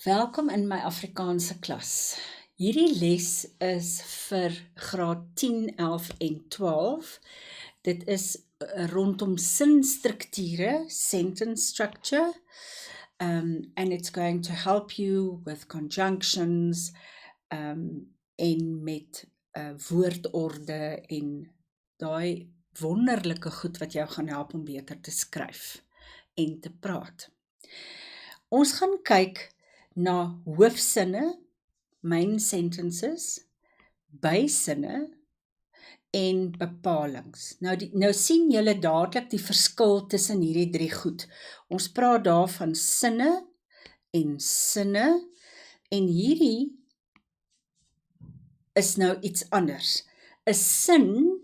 Welkom in my Afrikaanse klas. Hierdie les is vir graad 10, 11 en 12. Dit is rondom sinstrukture, sentence structure, and it's going to help you with conjunctions en met woordorde en daai wonderlike goed wat jou gaan help om beter te skryf en te praat. Ons gaan kyk na hoofsinne, main sentences, bysinne en bepalings. Nou sien julle dadelik die verskil tussen hierdie drie goed. Ons praat daarvan sinne en hierdie is nou iets anders. 'n Sin,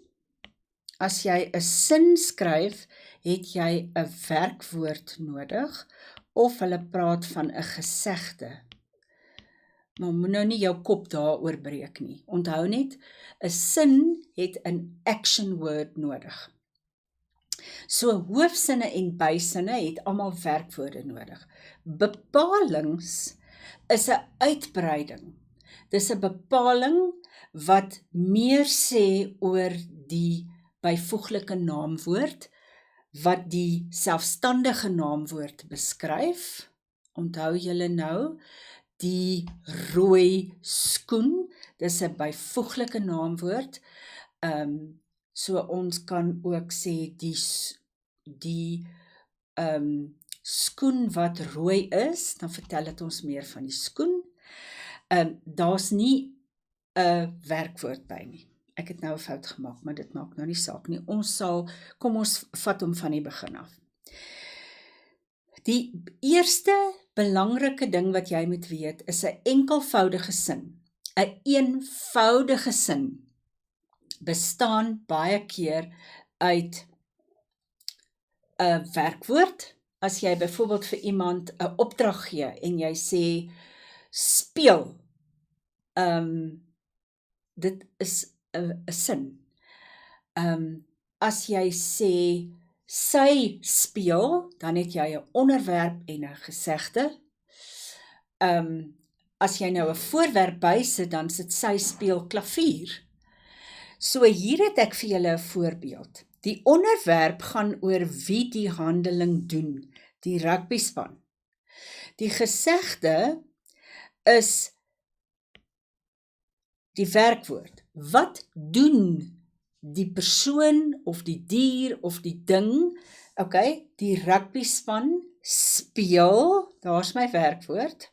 as jy 'n sin skryf, het jy 'n werkwoord nodig, of hulle praat van 'n gesegde. Maar moet nou nie jou kop daaroor breek nie. Onthou net, 'n sin het 'n action word nodig. So hoofsinne en bysinne het almal werkwoorde nodig. Bepalings is 'n uitbreiding. Dis 'n bepaling wat meer sê oor die byvoeglike naamwoord, wat die selfstandige naamwoord beskryf. Onthou julle nou, die rooi skoen, dis 'n byvoeglike naamwoord. So ons kan ook sê die skoen wat rooi is, dan vertel dit ons meer van die skoen. Daar's nie 'n werkwoord by nie. Ek het nou 'n fout gemaak, maar dit maak nou nie saak nie. Kom ons vat hom van die begin af. Die eerste belangrike ding wat jy moet weet, is 'n enkelvoudige sin. 'n eenvoudige sin bestaan baie keer uit 'n werkwoord. As jy byvoorbeeld vir iemand 'n opdrag gee en jy sê speel, dit is 'n sin. As jy sê sy speel, dan het jy 'n onderwerp en 'n gesegde. As jy nou 'n voorwerp bysit, dan sit sy speel klavier. So hier het ek vir julle 'n voorbeeld. Die onderwerp gaan oor wie die handeling doen, die rugbyspan. Die gesegde is die werkwoord. Wat doen die persoon of die dier of die ding? Okay, die rugbyspan speel, daar's my werkwoord.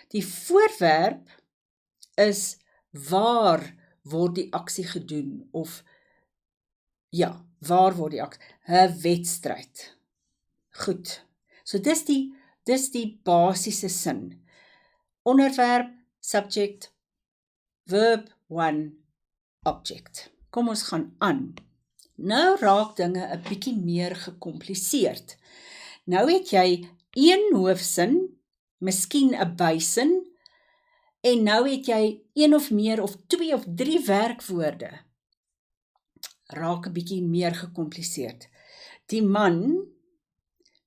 Die voorwerp is waar word die aksie gedoen, of ja, waar word die aksie? 'n wedstryd. Goed. So dis die basiese sin. Onderwerp, subject, verb, one, object. Kom ons gaan aan. Nou raak dinge 'n bietjie meer gekompliseerd. Nou het jy een hoofsin, miskien 'n bysin, en nou het jy een of meer of 2 of 3 werkwoorde. Raak 'n bietjie meer gekompliseerd. Die man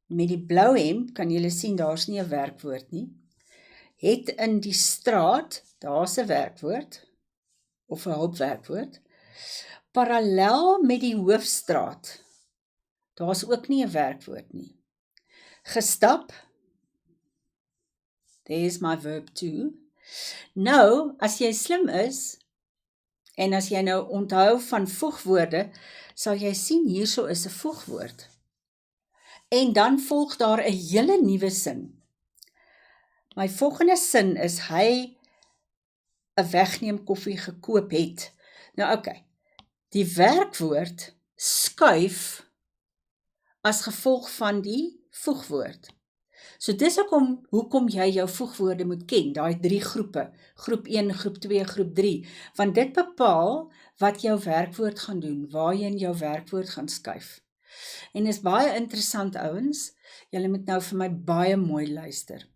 met die blou hemp, kan julle sien, daar's nie 'n werkwoord nie, het in die straat, daar's 'n werkwoord, of 'n hulpwerkwoord, parallel met die hoofstraat, daar's ook nie 'n werkwoord nie. Gestap, there's my verb too. Nou, as jy slim is, en as jy nou onthou van voegwoorde, sal jy sien hierso is 'n voegwoord. En dan volg daar 'n hele nuwe sin. My volgende sin is hy 'n wegneem koffie gekoop het. Nou okay, die werkwoord skuif as gevolg van die voegwoord. So dis hoekom jy jou voegwoorde moet ken, daai 3 groepe, groep 1, groep 2, groep 3, want dit bepaal wat jou werkwoord gaan doen, waarheen jou werkwoord gaan skuif. En is baie interessant, ouens, julle moet nou vir my baie mooi luister.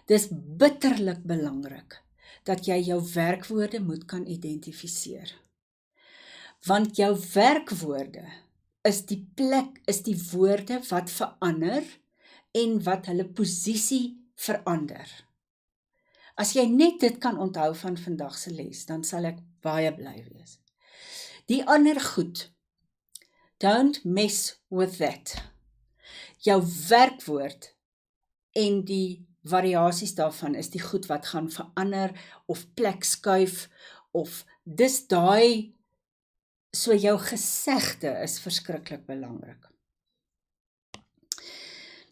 Dis bitterlik belangrik dat jy jou werkwoorde moet kan identifiseer. Want jou werkwoorde is die woorde wat verander en wat hulle posisie verander. As jy net dit kan onthou van vandag se les, dan sal ek baie bly wees. Die ander goed, don't mess with that. Jou werkwoord en die variasies daarvan is die goed wat gaan verander of plek skuif of dis daai, so jou gesegde is verskriklik belangrik.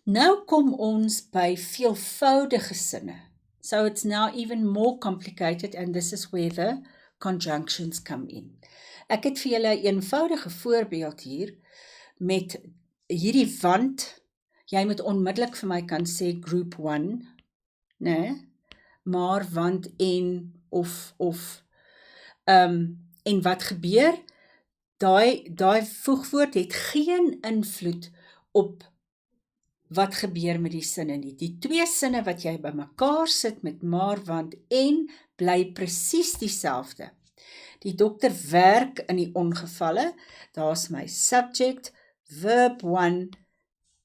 Nou kom ons by veelvoudige sinne. So it's now even more complicated and this is where the conjunctions come in. Ek het vir julle 'n eenvoudige voorbeeld hier met hierdie want. Jy moet onmiddellik vir my kan sê group 1, né? Maar want en of en wat gebeur? Daai voegwoord het geen invloed op wat gebeur met die sinne nie. Die twee sinne wat jy bymekaar sit met maar, want en, bly presies dieselfde. Die dokter werk in die ongevalle, daar's my subject, verb 1,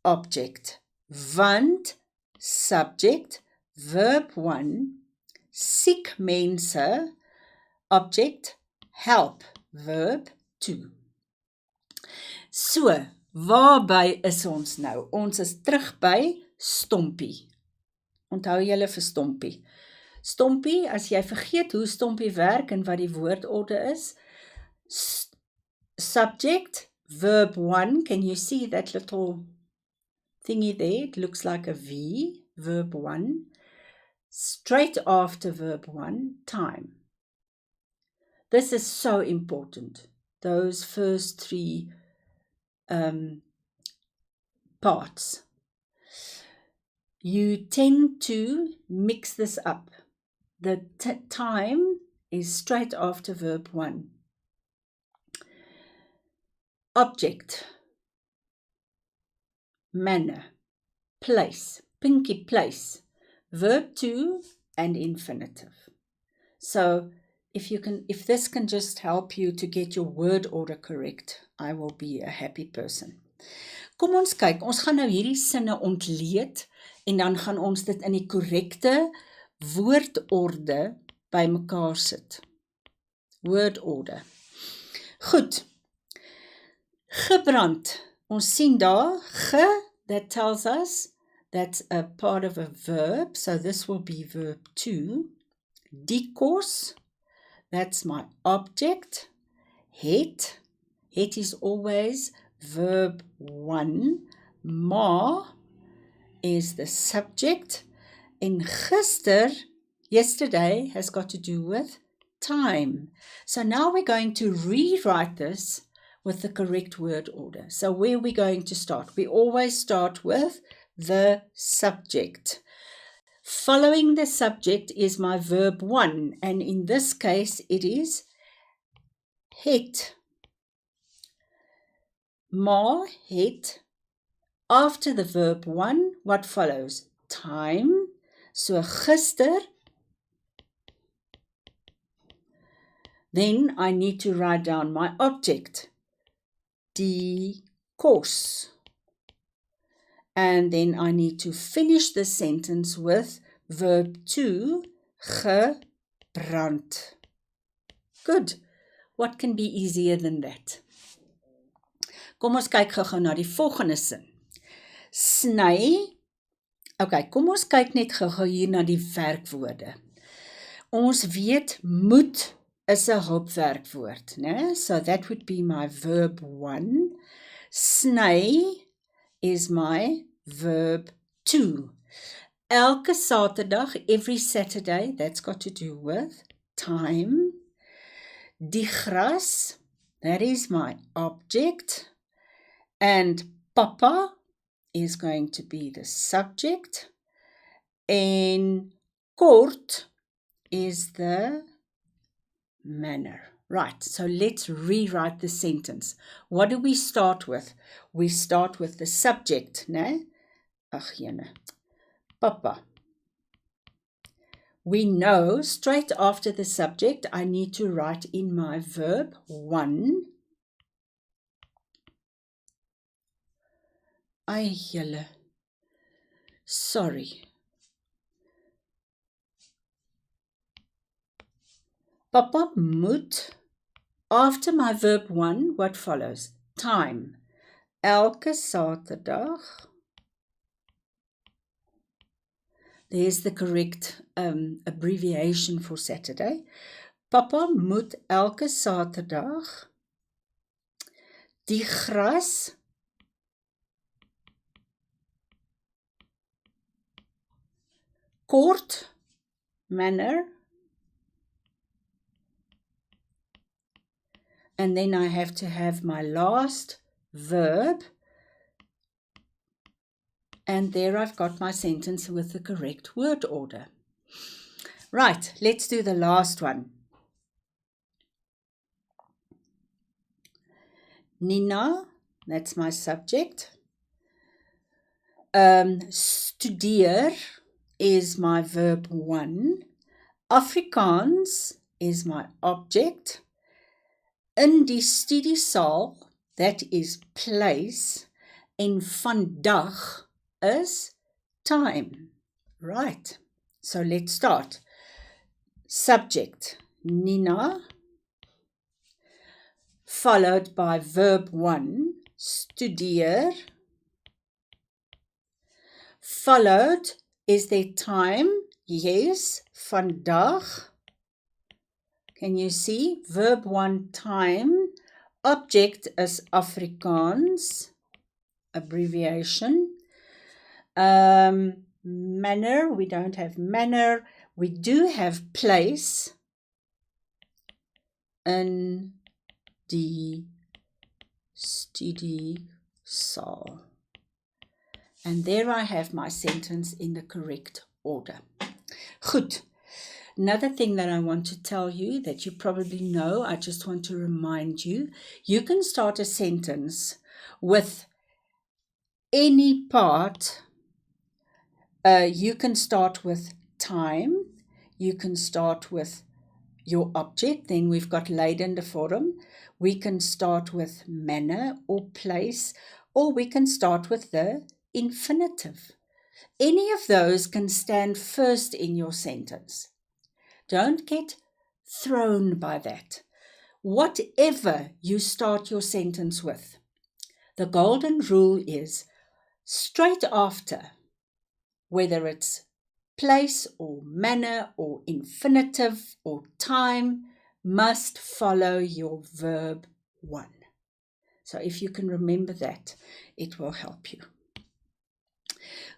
object. Want, subject, verb 1, siek mense, object, help, verb 2. So, waarby is ons nou? Ons is terug by stompie. Onthou julle vir stompie. Stompie, as jy vergeet hoe stompie werk en wat die woordorde is, subject, verb 1, can you see that little thingy there? It looks like a V, verb 1. Straight after verb 1, time. This is so important. Those first three parts. You tend to mix this up. The time is straight after verb 1. Object, manner, place, pinky place, verb 2 and infinitive. So if this can just help you to get your word order correct, I will be a happy person. Kom ons kyk, ons gaan nou hierdie sinne ontleed en dan gaan ons dit in die korrekte woordorde by mekaar sit. Woordorde. Goed. Gebrand. Ons sien daar, that tells us that's a part of a verb, so this will be verb 2. Discourse, that's my object. Het is always verb 1. Ma is the subject. And yesterday has got to do with time. So now we're going to rewrite this with the correct word order. So where are we going to start? We always start with the subject. Following the subject is my verb 1, and in this case it is het. Ma het. After the verb 1, what follows? Time. So gister. Then I need to write down my object. Die kos. And then I need to finish the sentence with verb 2, gebrand. Good. What can be easier than that? Kom ons kyk gou na die volgende sin. Sny. Okay, kom ons kyk net gou hier na die werkwoorde. Ons weet moet is 'n hulpwerkwoord, né? So that would be my verb 1. Sny is my verb 2. Elke Saterdag, every Saturday, that's got to do with time. Die gras, that is my object. And papa is going to be the subject. En kort is the manner. Right, so let's rewrite the sentence. What do we start with? We start with the subject, né? Ag jene. Papa. We know straight after the subject, I need to write in my verb 1. Ai julle. Sorry. Papa moet, after my verb 1, what follows? Time. Elke Saterdag. There's the correct abbreviation for Saturday. Papa moet elke Saterdag die gras kort manner, and then I have to have my last verb, and there I've got my sentence with the correct word order. Right, let's do the last one. Nina, that's my subject. Studeer is my verb 1. Afrikaans is my object. In die studiesaal, that is place, en vandag is time. Right, so let's start. Subject, Nina, followed by verb 1, studeer. Followed, is there time? Yes, vandag. Can you see? Verb 1, time. Object is Afrikaans, abbreviation. Manner, we don't have manner. We do have place. In die studiesaal. And there I have my sentence in the correct order. Goed. Another thing that I want to tell you that you probably know, I just want to remind you, you can start a sentence with any part. You can start with time. You can start with your object. Then we've got leidende vorm. We can start with manner or place, or we can start with the infinitive. Any of those can stand first in your sentence. Don't get thrown by that. Whatever you start your sentence with, the golden rule is straight after, whether it's place or manner or infinitive or time, must follow your verb 1. So if you can remember that, it will help you.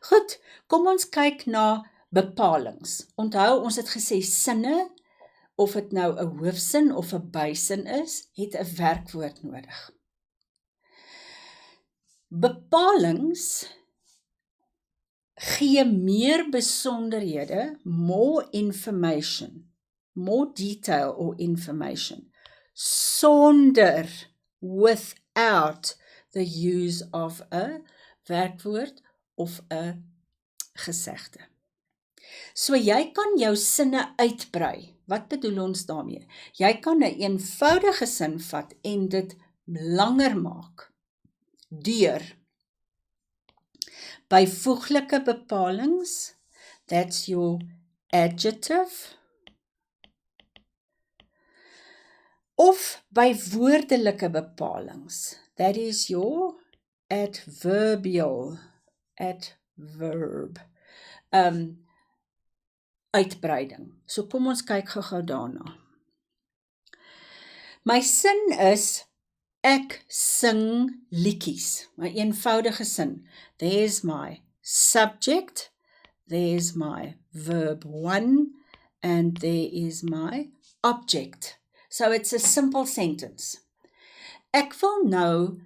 Goed, kom ons kyk na bepalings. Onthou, ons het gesê sinne, of het nou 'n hoofsin of 'n bysin is, het 'n werkwoord nodig. Bepalings gee meer besonderhede, more information, more detail or information, sonder, without the use of 'n werkwoord of 'n gesegde. So jy kan jou sinne uitbrei. Wat bedoel ons daarmee? Jy kan 'n eenvoudige sin vat en dit langer maak deur byvoeglike bepalings, that's your adjective, of bywoordelike bepalings, that is your adverbial, adverb, uitbreiding. So kom ons kyk gou daarna. My sin is, ek sing liedjies, my eenvoudige sin. There's my subject, there's my verb 1, and there is my object. So it's a simple sentence. Ek wil nou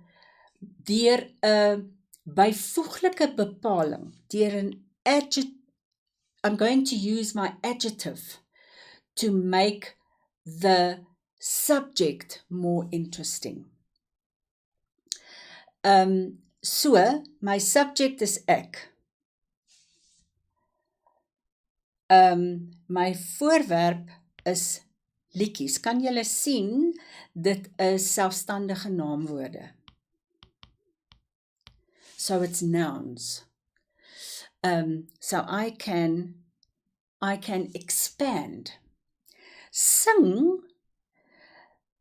deur 'n byvoeglike bepaling, deur 'n adjective, I'm going to use my adjective to make the subject more interesting. So, my subject is ek. My voorwerp is liedjies. Kan julle sien, dit is selfstandige naamwoorde. So it's nouns. So I can expand. Sing,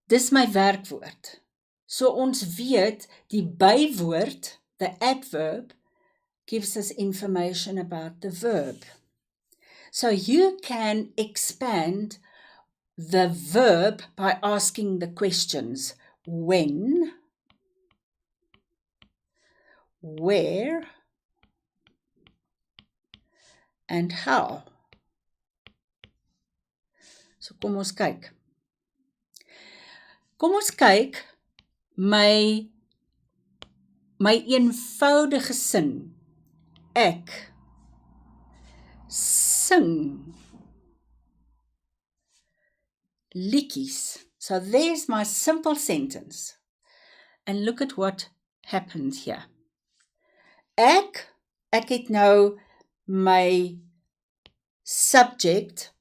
dis my werkwoord. So ons weet, die bywoord, the adverb, gives us information about the verb. So you can expand the verb by asking the questions when, where, and how. So kom ons kyk. Kom ons kyk my eenvoudige sin. Ek sing liedjies. So there's my simple sentence. And look at what happened here. Ek het nou my subject,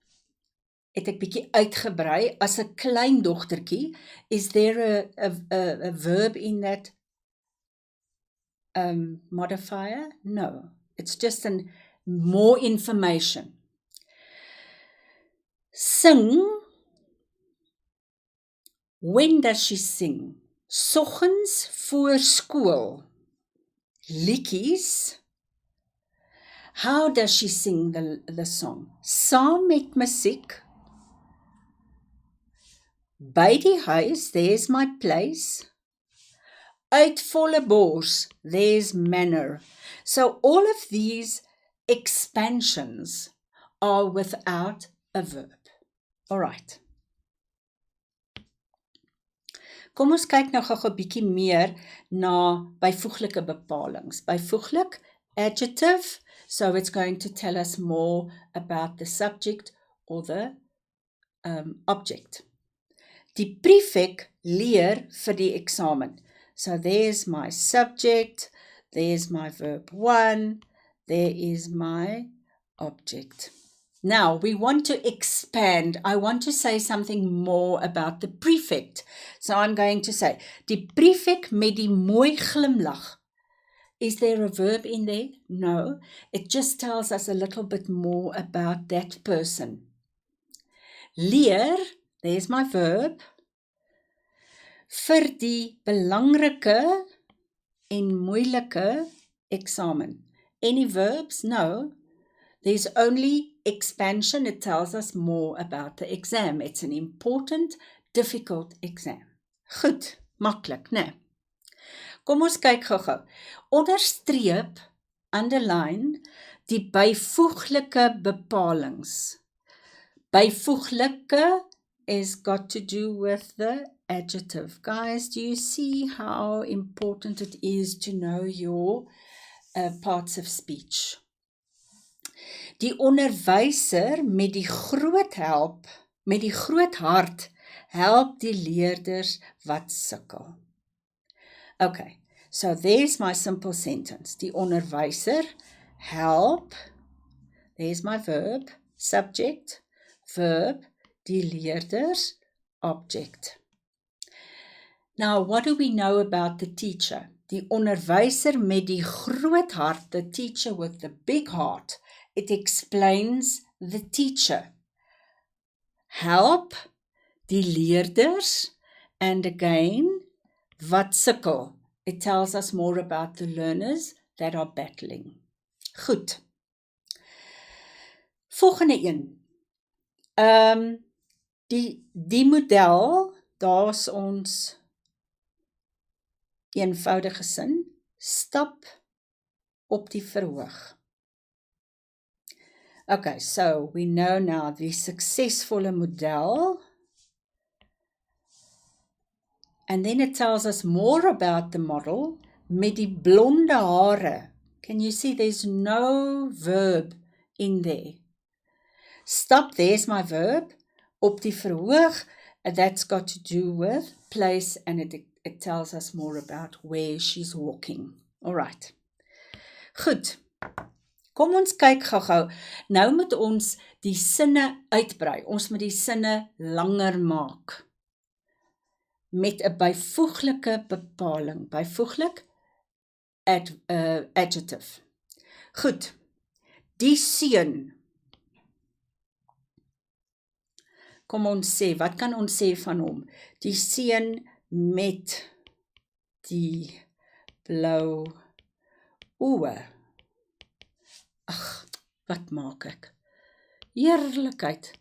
het ek bietjie uitgebrei as 'n klein dogtertjie. Is there a verb in that modifier? No, it's just more information. Sing. When does she sing? Soggens voor skool. Liedjies. How does she sing the song? Saam met musiek. By die huis, there's my place. Uit volle bors, there's manner. So all of these expansions are without a verb. All right. Kom ons kyk nou gou 'n bietjie meer na byvoeglike bepalings. Byvoeglik, adjective, so it's going to tell us more about the subject or the object. Die prefix leer vir die eksamen. So there's my subject, there's my verb 1, there is my object. Now, we want to expand. I want to say something more about the prefix. So I'm going to say, die prefix met die mooi glimlach. Is there a verb in there? No. It just tells us a little bit more about that person. Leer, there's my verb. Vir die belangrike en moeilike eksamen. Any verbs? No. There's only expansion. It tells us more about the exam. It's an important, difficult exam. Goed, maklik, né? Kom ons kyk gou-gou. Onderstreep, underline, die byvoeglike bepalings. Byvoeglike is got to do with the adjective. Guys, do you see how important it is to know your parts of speech? Die onderwyser met die groot hart, help die leerders wat sukkel. Okay, so there's my simple sentence. Die onderwyser, help, there's my verb, subject, verb, die leerders, object. Now, what do we know about the teacher? Die onderwyser met die groot hart, the teacher with the big heart, it explains the teacher. Help, die leerders, and again, wat sukkel. It tells us more about the learners that are battling. Goed. Volgende een. Die model, daar's ons eenvoudige sin, stap op die verhoog. Okay, so we know now the succesvolle model. And then it tells us more about the model met die blonde hare. Can you see there's no verb in there? Stop, there's my verb. Op die verhoog, that's got to do with place, and it tells us more about where she's walking. All right. Goed. Kom ons kyk gou-gou. Nou moet ons die sinne uitbrei. Ons moet die sinne langer maak. Met 'n byvoeglike bepaling. Byvoeglik, adjective. Goed. Die seun. kom ons sê, wat kan ons sê van hom? Die seun met die blou oë. Ag, wat maak ek? Heerlikheid.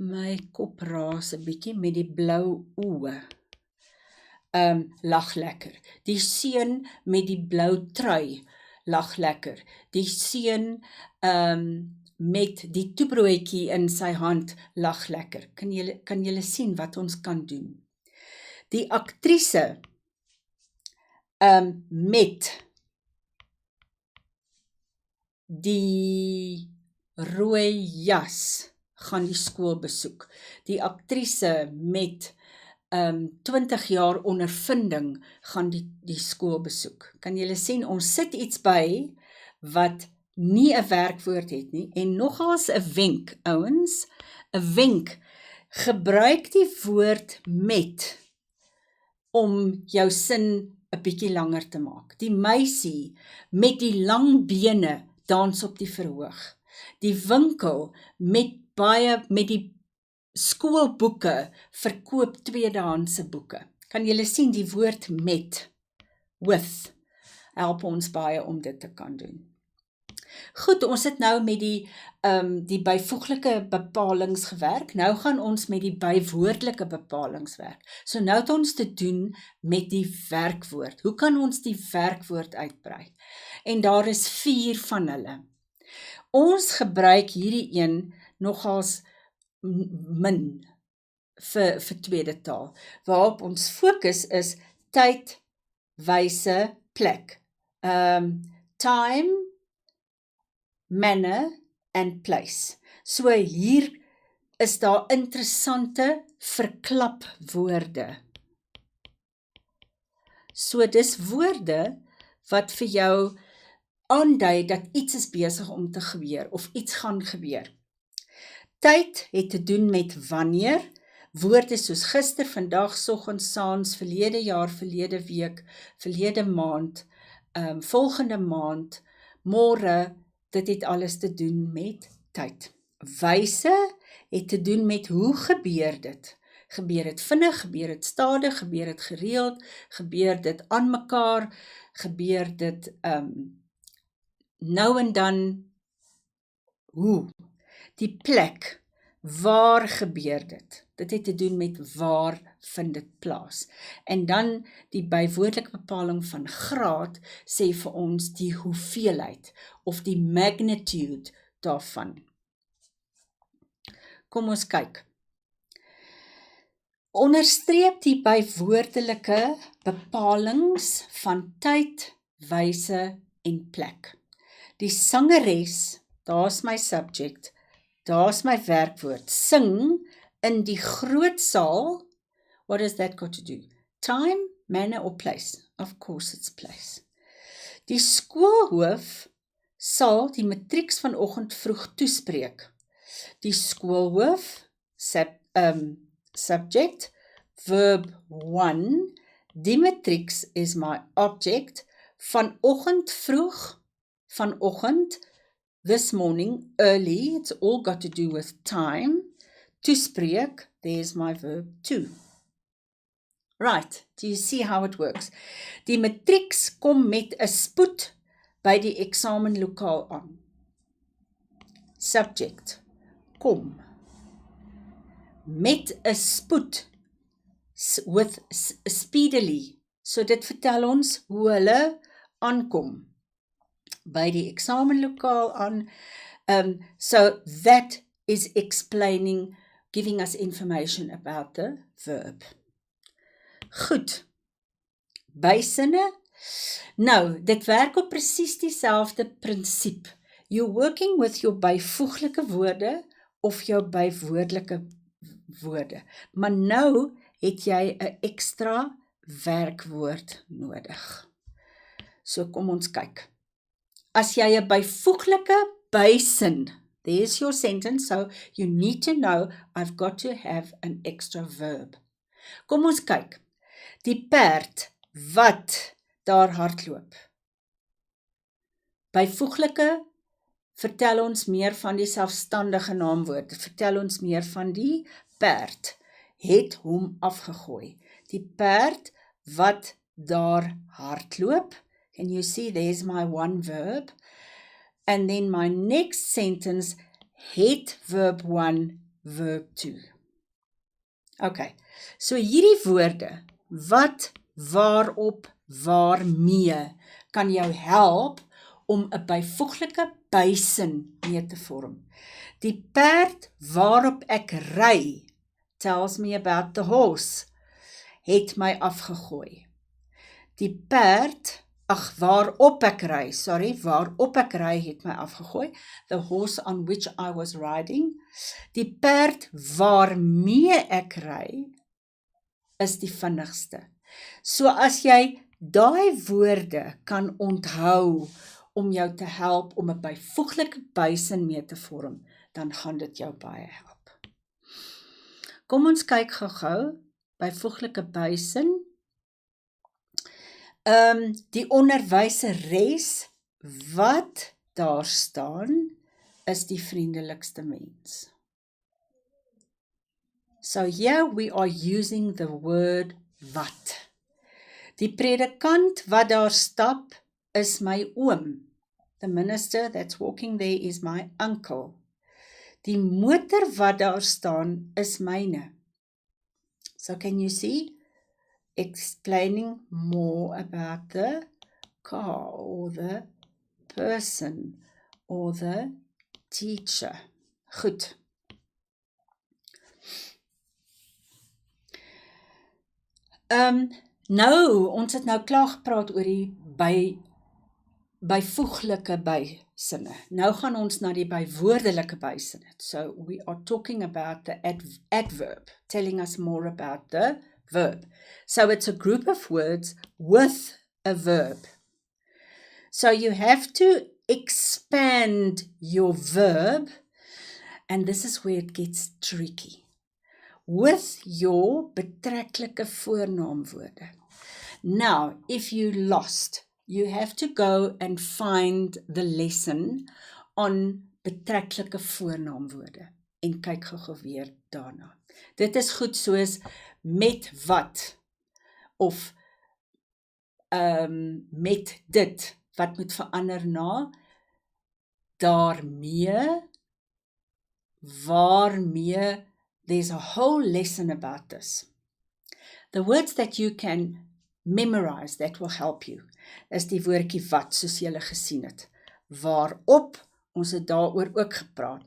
My kop raas 'n bietjie met die blou oë. Lag lekker. Die seun met die blou trui, lag lekker. Die seun met die toebroodjie in sy hand, lag lekker. Kan julle sien wat ons kan doen? Die aktrise met die rooi jas gaan die skool besoek. Die aktrise met 20 jaar ondervinding gaan die skool besoek. Kan julle sien, ons sit iets by wat nie 'n werkwoord het nie, en nogals 'n wenk, ouens, 'n wenk, gebruik die woord met om jou sin 'n bietjie langer te maak. Die meisie met die lang bene dans op die verhoog. Die winkel met die skoolboeke verkoop tweedehandse boeke. Kan julle sien die woord met, with, help ons baie om dit te kan doen. Goed, ons het nou met die byvoeglike bepalings gewerk, nou gaan ons met die bywoordelike bepalings werk. So nou het ons te doen met die werkwoord. Hoe kan ons die werkwoord uitbrei? En daar is 4 van hulle. Ons gebruik hierdie een nogals min vir tweede taal. Waarop ons fokus is tyd, wyse, plek. Time, manner and place. So hier is daar interessante verklapwoorde. So dis woorde wat vir jou aandui dat iets is besig om te gebeur of iets gaan gebeur. Tyd het te doen met wanneer, woorde soos gister, vandag, soggens, saans, verlede jaar, verlede week, verlede maand, volgende maand, môre, dit het alles te doen met tyd. Wyse het te doen met hoe gebeur dit? Gebeur dit vinnig, gebeur dit stadig, gebeur dit gereeld, gebeur dit aan mekaar, gebeur dit nou en dan, hoe? Die plek, waar gebeur dit? Dit het te doen met waar vind dit plaas. En dan die bywoordelike bepaling van graad sê vir ons die hoeveelheid of die magnitude daarvan. Kom ons kyk. Onderstreep die bywoordelike bepalings van tyd, wyse en plek. Die sangeres, daar's my subject, daar's my werkwoord, sing in die groot saal. What has that got to do? Time, manner or place? Of course it's place. Die skoolhoof sal die matrieks vanoggend vroeg toespreek. Die skoolhoof, subject, verb 1, die matrieks is my object, vanoggend vroeg, vanoggend, this morning, early, it's all got to do with time, toespreek, there's my verb 2. Right, do you see how it works? Die matrieks kom met 'n spoed by die eksamenlokaal aan. Subject, kom. Met 'n spoed, with speedily. So dit vertel ons hoe hulle aankom by die eksamenlokaal aan. So that is explaining, giving us information about the verb. Goed, bysinne. Nou, dit werk op presies dieselfde prinsip. You're working with your byvoeglike woorde of jou bywoordelike woorde. Maar nou het jy 'n ekstra werkwoord nodig. So kom ons kyk. As jy 'n byvoeglike bysin, there's your sentence, so you need to know I've got to have an extra verb. Kom ons kyk. Die perd wat daar hardloop. Byvoeglike vertel ons meer van die selfstandige naamwoord, vertel ons meer van die perd, het hom afgegooi. Die perd wat daar hardloop, can you see there's my one verb, and then my next sentence, het verb 1, verb 2. Okay, so hierdie woorde, wat, waarop, waarmee, kan jou help om 'n byvoeglike bysin mee te vorm. Die perd waarop ek ry, tells me about the horse, het my afgegooi. Die perd, waarop ek ry het my afgegooi, the horse on which I was riding. Die perd waarmee ek ry, is die vinnigste. So as jy daai woorde kan onthou om jou te help om 'n byvoeglike bysin mee te vorm, dan gaan dit jou baie help. Kom ons kyk gou-gou, byvoeglike bysin. Die onderwyseres wat daar staan, is die vriendelikste mens. So here we are using the word wat. Die predikant wat daar stap, is my oom. The minister that's walking there is my uncle. Die motor wat daar staan, is myne. So can you see? Explaining more about the car, or the person, or the teacher. Goed. Ons het nou klaar gepraat oor die byvoeglike bysinne. Nou gaan ons na die bywoordelike bysinne. So we are talking about the adverb, telling us more about the verb. So it's a group of words with a verb. So you have to expand your verb, and this is where it gets tricky. With your betreklike voornaamwoorde. Now, if you lost, you have to go and find the lesson on betreklike voornaamwoorde en kyk gou weer daarna. Dit is goed soos met wat of met dit wat moet verander na daarmee, waarmee. There's a whole lesson about this. The words that you can memorize that will help you is die woordjie wat, soos julle gesien het. Waarop, ons het daaroor ook gepraat.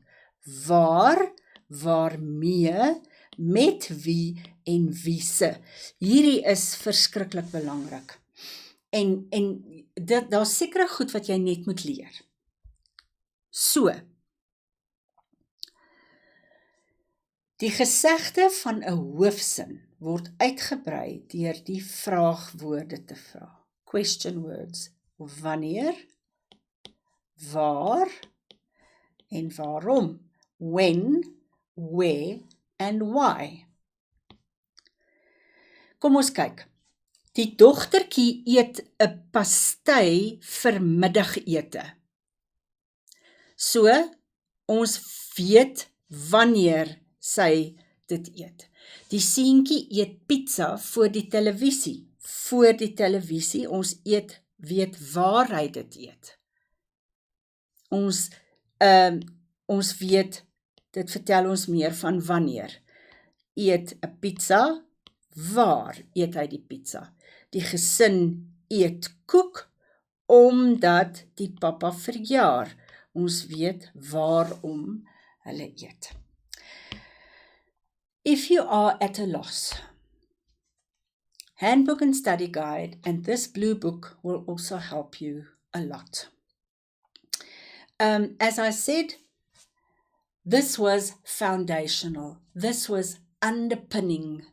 Waar, waarmee, met wie en wiese. Hierdie is verskriklik belangrik. En daar's sekere goed wat jy net moet leer. So, die gesegde van 'n hoofsin word uitgebrei deur die vraagwoorde te vra. Question words. Wanneer, waar en waarom. When, where and why. Kom ons kyk. Die dogtertjie eet 'n pastei vir middagete. So, ons weet wanneer sy dit eet. Die seentjie eet pizza voor die televisie. Voor die televisie, ons weet waar hy dit eet. Ons weet, dit vertel ons meer van wanneer. Eet 'n pizza, waar eet hy die pizza? Die gesin eet koek, omdat die pappa verjaar. Ons weet waarom hulle eet. If you are at a loss, Handbook and Study Guide and this blue book will also help you a lot. As I said, this was foundational. This was underpinning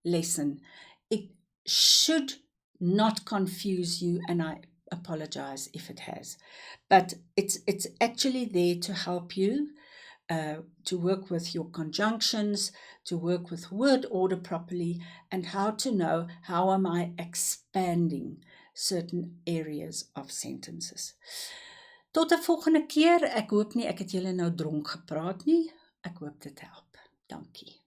lesson. It should not confuse you, and I apologize if it has. But it's actually there to help you to work with your conjunctions, to work with word order properly, and how to know how am I expanding certain areas of sentences. Tot 'n volgende keer, ek hoop nie ek het julle nou dronk gepraat nie, ek hoop dit help. Dankie.